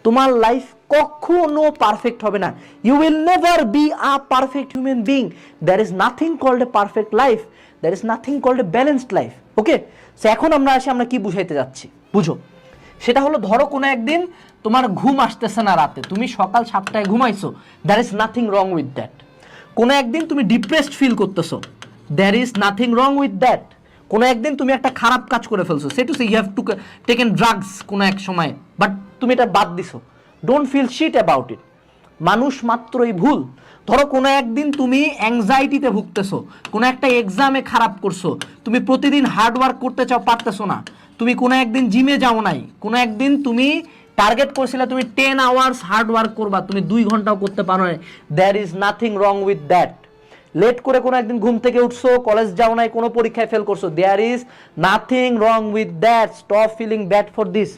তোমার লাইফ কখনো পারফেক্ট হবে না। You will never be a perfect human being. There is nothing called a perfect life, there is nothing called a balanced life. Okay, so এখন আমরা আসি আমরা কি বুঝাইতে যাচ্ছি, বুঝো। সেটা হলো ধরো কোনো একদিন তোমার ঘুম আসতেছে না রাতে, তুমি সকাল 7টায় ঘুমাইছো, there is nothing wrong with that. কোনো একদিন তুমি ডিপ্রেসড ফিল করতেছো, there is nothing wrong with that. কোনো একদিন তুমি একটা খারাপ কাজ করে ফেলছো, সেটু say you have to taken drugs কোনো এক সময়, বাট তুমি এটা বাদ দিছো, don't feel shit about it. মানুষ মাত্রই ভুল। ধরো কোনো একদিন তুমি অ্যাংজাইটিতে ভুগতেছো, কোনো একটা এক্সামে খারাপ করছো, তুমি প্রতিদিন হার্ড ওয়ার্ক করতে চাও, পারতেছো না, তুমি কোনো একদিন জিমে যাও নাই, কোনো একদিন তুমি টার্গেট করছিলে তুমি 10 আওয়ার্স হার্ড ওয়ার্ক করবা, তুমি 2 ঘন্টাও করতে পারো না, there is nothing wrong with that. Late করে কোনো একদিন ঘুম থেকে উঠছো, কলেজ যাও নাই, কোনো পরীক্ষায় ফেল করছো, there is nothing wrong with that. Stop feeling bad for this.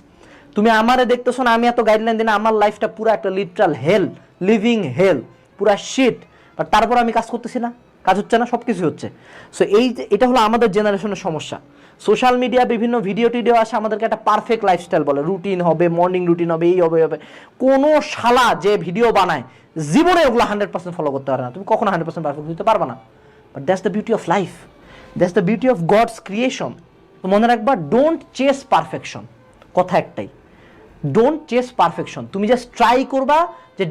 তুমি আমারে দেখতেছো না, আমি এত গাইডলাইন দিই না, আমার লাইফটা পুরো একটা লিটারাল হেল, লিভিং হেল, পুরা শিট, বাট তারপর আমি কাজ করতেছি না, কাজ হচ্ছে না, সব কিছু হচ্ছে। সো এটা হলো আমাদের জেনারেশনের সমস্যা। সোশ্যাল মিডিয়া বিভিন্ন ভিডিও টিডিও আসে, আমাদেরকে একটা পারফেক্ট লাইফস্টাইল বলে, রুটিন হবে, মর্নিং রুটিন হবে, এই হবে হবে। কোনো শালা যে ভিডিও বানায় জীবনে ওগুলো 100% ফলো করতে পারে না, তুমি কখনো 100% পারফেক্ট হতে পারবে না। But that's the beauty of life, that's the beauty of God's creation. তো মনে রাখবা, ডোন্ট চেস পারফেকশন। কথা একটাই, ডোন্ট চেস পারফেকশন। তুমি জাস্ট ট্রাই করবা যে